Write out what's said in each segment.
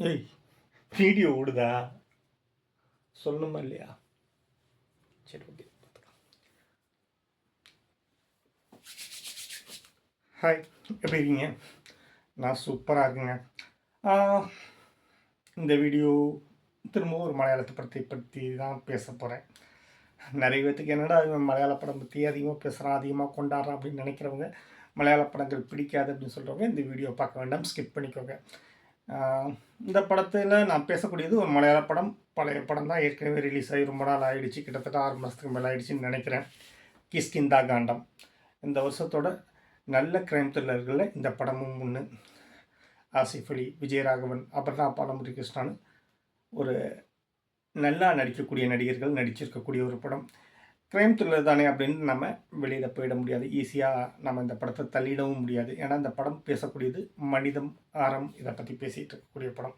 ஏய், வீடியோ ஓடுதா? சொல்லணுமா இல்லையா? சரி, ஓகே. ஹாய், எப்படி இருக்கீங்க? நான் சூப்பராக இருக்குங்க. இந்த வீடியோ திரும்பவும் ஒரு மலையாளத்தை பற்றி தான் பேச போகிறேன். நிறைய பேத்துக்கு என்னடா இவன் மலையாள படம் பற்றி அதிகமாக பேசுகிறான், அதிகமாக கொண்டாடுறான் அப்படின்னு நினைக்கிறவங்க, மலையாள படங்கள் பிடிக்காது அப்படின்னு சொல்கிறவங்க இந்த வீடியோ பார்க்க வேண்டாம், ஸ்கிப் பண்ணிக்கோங்க. இந்த படத்தில் நான் பேசக்கூடியது ஒரு மலையாள படம். பழைய படம் தான், ஏற்கனவே ரிலீஸ் ஆகி ரொம்ப நாள் ஆகிடுச்சு, கிட்டத்தட்ட 6 மாதத்துக்கு மேலே ஆகிடுச்சின்னு நினைக்கிறேன். கிஷ்கிந்தா காண்டம் இந்த வருஷத்தோட நல்ல கிரைம் த்ரில்லர்களில் இந்த படமும் ஒன்று. ஆசிஃப் அலி, விஜயராகவன், அபர்ணா பாலமுருகிருஷ்ணன் ஒரு நல்லா நடிக்கக்கூடிய நடிகர்கள் நடிச்சிருக்கக்கூடிய ஒரு படம். கிரைம் த்ரில்லர் தானே அப்படின்னு நம்ம வெளியில் போயிட முடியாது, ஈஸியாக நம்ம இந்த படத்தை தள்ளிடவும் முடியாது. ஏன்னா இந்த படம் பேசக்கூடியது மனிதம், அறம், இதை பற்றி பேசிகிட்டு இருக்கக்கூடிய படம்.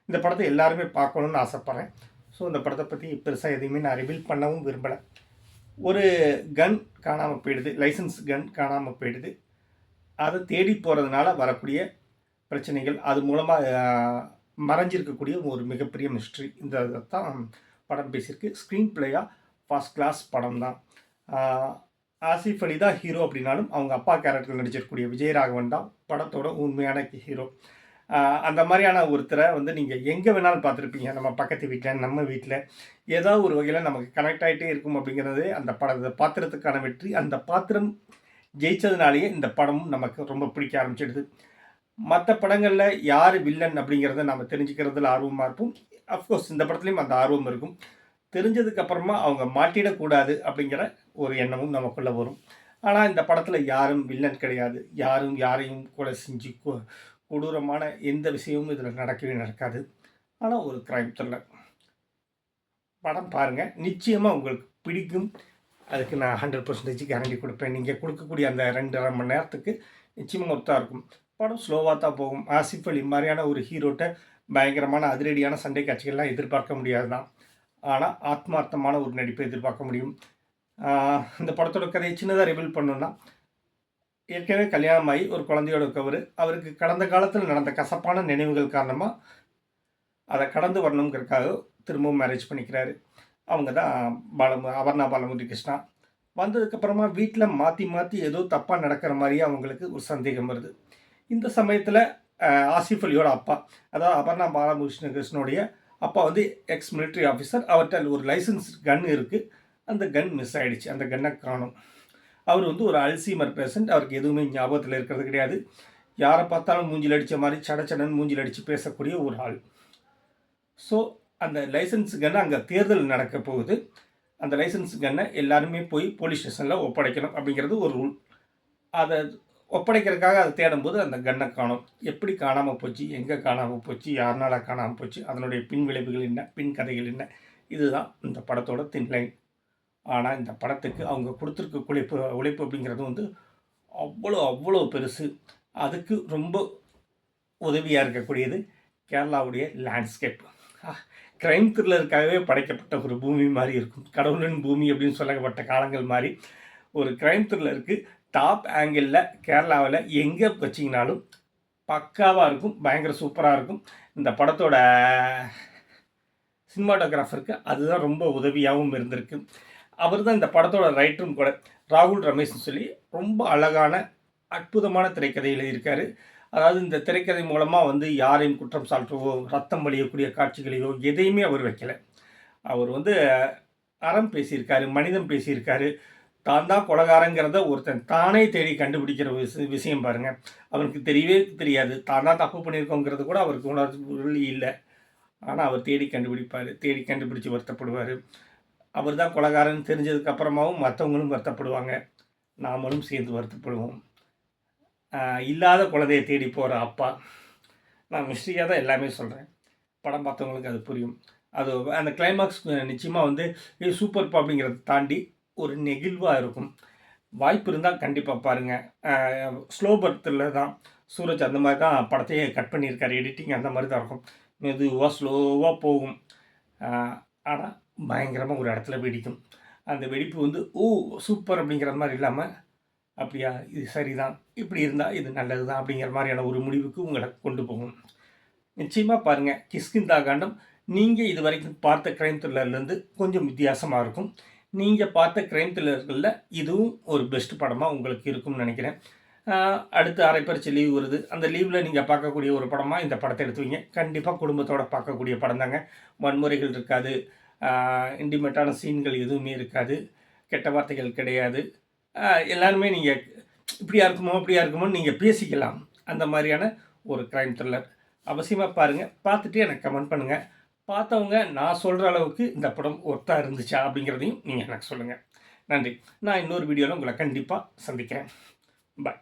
இந்த படத்தை எல்லாருமே பார்க்கணுன்னு ஆசைப்பட்றேன். ஸோ இந்த படத்தை பற்றி பெருசாக எதையுமே நான் ரிவீல் பண்ணவும் விரும்பலை. ஒரு கன் காணாமல் போயிடுது, லைசன்ஸ் கன் காணாமல் போயிடுது. அதை தேடி போகிறதுனால வரக்கூடிய பிரச்சனைகள், அது மூலமாக மறைஞ்சிருக்கக்கூடிய ஒரு மிகப்பெரிய மிஸ்ட்ரி. இந்த தான் படம் பேசியிருக்கு. ஸ்க்ரீன் பிளேயாக ஃபர்ஸ்ட் கிளாஸ் படம் தான். ஆசிஃப் அலி தான் ஹீரோ அப்படின்னாலும் அவங்க அப்பா கேரக்டர் நடிச்சிருக்கக்கூடிய விஜயராகவன் தான் படத்தோட உண்மையான ஹீரோ. அந்த மாதிரியான ஒருத்தரை வந்து நீங்கள் எங்கே வேணாலும் பார்த்துருப்பீங்க. நம்ம பக்கத்து வீட்டில், நம்ம வீட்டில் ஏதாவது ஒரு வகையில் நமக்கு கனெக்ட் ஆகிட்டே இருக்கும் அப்படிங்கிறது அந்த பாத்திரத்துக்கான வெற்றி. அந்த பாத்திரம் ஜெயித்ததுனாலேயே இந்த படமும் நமக்கு ரொம்ப பிடிக்க ஆரம்பிச்சிடுது. மற்ற படங்களில் யார் வில்லன் அப்படிங்கிறத நம்ம தெரிஞ்சுக்கிறதுல ஆர்வமாக இருப்போம். அஃப்கோர்ஸ் இந்த படத்துலேயும் அந்த ஆர்வம் இருக்கும். தெரிஞ்சதுக்கப்புறமா அவங்க மாட்டிடக்கூடாது அப்படிங்கிற ஒரு எண்ணமும் நமக்குள்ளே வரும். ஆனால் இந்த படத்தில் யாரும் வில்லன் கிடையாது. யாரும் யாரையும் கொலை செஞ்சு கொடூரமான எந்த விஷயமும் இதில் நடக்கவே நடக்காது. ஆனால் ஒரு கிரைம் த்ரில்லர் படம் பாருங்கள், நிச்சயமாக உங்களுக்கு பிடிக்கும். அதுக்கு நான் 100% கேரண்டி கொடுப்பேன். நீங்கள் கொடுக்கக்கூடிய அந்த 2.5 மணி நேரத்துக்கு நிச்சயமாக ஒர்த்தாக இருக்கும். படம் ஸ்லோவாக தான் போகும். ஆசிஃப் அலி மாதிரியான ஒரு ஹீரோட்ட பயங்கரமான அதிரடியான சண்டை காட்சிகள்லாம் எதிர்பார்க்க முடியாது தான். ஆனால் ஆத்மார்த்தமான ஒரு நடிப்பை எதிர்பார்க்க முடியும். இந்த படத்தோட கதையை சின்னதாக ரிவீல் பண்ணணுன்னா, ஏற்கனவே கல்யாணமாகி ஒரு குழந்தையோட இருக்கவர், அவருக்கு கடந்த காலத்தில் நடந்த கசப்பான நினைவுகள் காரணமாக அதை கடந்து வரணுங்கிறதுக்காக திரும்பவும் மேரேஜ் பண்ணிக்கிறாரு. அவங்க தான் அபர்ணா பாலமுருகிருஷ்ணா. வந்ததுக்கப்புறமா வீட்டில் மாற்றி மாற்றி ஏதோ தப்பாக நடக்கிற மாதிரியே அவங்களுக்கு ஒரு சந்தேகம் வருது. இந்த சமயத்தில் ஆசிஃப் அலியோட அப்பா, அதாவது அபர்ணா பாலமுருகிருஷ்ணனுடைய அப்பா வந்து எக்ஸ் மிலிட்ரி ஆஃபீஸர். அவர்கிட்ட ஒரு லைசன்ஸ் கன் இருக்குது. அந்த கன் மிஸ் ஆகிடுச்சு, அந்த கன்னை காணும். அவர் வந்து ஒரு அல்சீமர் பேஷண்ட். அவருக்கு எதுவுமே ஞாபகத்தில் இருக்கிறது கிடையாது. யாரை பார்த்தாலும் மூஞ்சில் அடித்த மாதிரி சடச்சடன் மூஞ்சில் அடித்து பேசக்கூடிய ஒரு ஆள். ஸோ அந்த லைசன்ஸ் கன்னை அங்கே தேர்தல் நடக்க போகுது. அந்த லைசன்ஸ் கன்னை எல்லாருமே போய் போலீஸ் ஸ்டேஷனில் ஒப்படைக்கணும் அப்படிங்கிறது ஒரு ரூல். அதை ஒப்படைக்கிறதுக்காக அதை தேடும்போது அந்த கன்னை காணும். எப்படி காணாமல் போச்சு, எங்கே காணாமல் போச்சு, யாருனால காணாமல் போச்சு, அதனுடைய பின் விளைவுகள் என்ன, பின் கதைகள் என்ன, இதுதான் இந்த படத்தோட தின்லைன். ஆனால் இந்த படத்துக்கு அவங்க கொடுத்துருக்க உழைப்பு அப்படிங்கிறது வந்து அவ்வளோ பெருசு. அதுக்கு ரொம்ப உதவியாக இருக்கக்கூடியது கேரளாவுடைய லேண்ட்ஸ்கேப். கிரைம் த்ரில்லருக்காகவே படைக்கப்பட்ட ஒரு பூமி மாதிரி இருக்கும். கடவுளின் பூமி அப்படின்னு சொல்லப்பட்ட காலங்கள் மாதிரி ஒரு கிரைம் த்ரில்லருக்கு டாப் ஆங்கிளில் கேரளாவில் எங்கே வச்சிங்கனாலும் பக்காவாக இருக்கும், பயங்கர சூப்பராக இருக்கும். இந்த படத்தோட சினிமாட்டோகிராஃபருக்கு அதுதான் ரொம்ப உதவியாகவும் இருந்திருக்கு. அவர் தான் இந்த படத்தோட ரைட்டரும் கூட. ராகுல் ரமேஷ்னு சொல்லி ரொம்ப அழகான அற்புதமான திரைக்கதை எழுதியிருக்காரு. அதாவது இந்த திரைக்கதை மூலமாக வந்து யாரையும் குற்றம் சாட்டவோ, ரத்தம் வலியக்கூடிய காட்சிகளையோ எதையுமே அவர் வைக்கலை. அவர் வந்து அறம் பேசியிருக்காரு, மனிதம் பேசியிருக்காரு. தான் தான் கொலகாரங்கிறத ஒருத்தன் தானே தேடி கண்டுபிடிக்கிற விஷயம் பாருங்கள். அவனுக்கு தெரியவே தெரியாது, தான் தான் தப்பு பண்ணியிருக்கோங்கிறது கூட அவருக்கு உணர்வு இல்லை. ஆனால் அவர் தேடி கண்டுபிடிப்பார், தேடி கண்டுபிடிச்சி வருத்தப்படுவார். அவர் தான் கொலகாரன்னு தெரிஞ்சதுக்கப்புறமாவும் மற்றவங்களும் வருத்தப்படுவாங்க, நாமளும் சேர்ந்து வருத்தப்படுவோம். இல்லாத குழந்தையை தேடி போகிற அப்பா. நான் மிஸ்ட்ரியாக தான் எல்லாமே சொல்கிறேன், படம் பார்த்தவங்களுக்கு அது புரியும். அது அந்த கிளைமாக்ஸ் நிச்சயமாக வந்து சூப்பர் அப்படிங்கிறத தாண்டி ஒரு நெகிழ்வாக இருக்கும். வாய்ப்பு இருந்தால் கண்டிப்பாக பாருங்கள். ஸ்லோ பர்த்தில் தான் சூரஜ் அந்த மாதிரி தான் படத்தையே கட் பண்ணியிருக்காரு. எடிட்டிங் அந்த மாதிரி தான் இருக்கும், மெதுவாக ஸ்லோவாக போகும். ஆனால் பயங்கரமாக ஒரு இடத்துல வெடிக்கும். அந்த வெடிப்பு வந்து சூப்பர் அப்படிங்கிற மாதிரி இல்லாமல், அப்படியா இது சரிதான், இப்படி இருந்தால் இது நல்லது தான் அப்படிங்கிற மாதிரியான ஒரு முடிவுக்கு உங்களை கொண்டு போகும். நிச்சயமாக பாருங்கள். கிஷ்கிந்தா காண்டம் நீங்கள் இது வரைக்கும் பார்த்த கிரைம் த்ரில்லர்லேருந்து கொஞ்சம் வித்தியாசமாக இருக்கும். நீங்கள் பார்த்த கிரைம் த்ரில்லர்களில் இதுவும் ஒரு பெஸ்ட் படமாக உங்களுக்கு இருக்கும்னு நினைக்கிறேன். அடுத்து அரைப்பரிச்சை லீவ் வருது. அந்த லீவில் நீங்கள் பார்க்கக்கூடிய ஒரு படமாக இந்த படத்தை எடுத்து வைங்க. கண்டிப்பாக குடும்பத்தோடு பார்க்கக்கூடிய படம் தாங்க. வன்முறைகள் இருக்காது, இன்டிமேட்டான சீன்கள் எதுவுமே இருக்காது, கெட்ட வார்த்தைகள் கிடையாது. எல்லாருமே நீங்கள் இப்படியா இருக்குமோ அப்படியா இருக்குமோன்னு நீங்கள் பேசிக்கலாம். அந்த மாதிரியான ஒரு கிரைம் த்ரில்லர். அவசியமாக பாருங்கள். பார்த்துட்டு எனக்கு கமெண்ட் பண்ணுங்கள். பார்த்தவங்க நான் சொல்கிற அளவுக்கு இந்த படம் ஒர்த்தாக இருந்துச்சா அப்படிங்கிறதையும் நீங்கள் எனக்கு சொல்லுங்கள். நன்றி. நான் இன்னொரு வீடியோவில் உங்களை கண்டிப்பாக சந்திக்கிறேன். பாய்.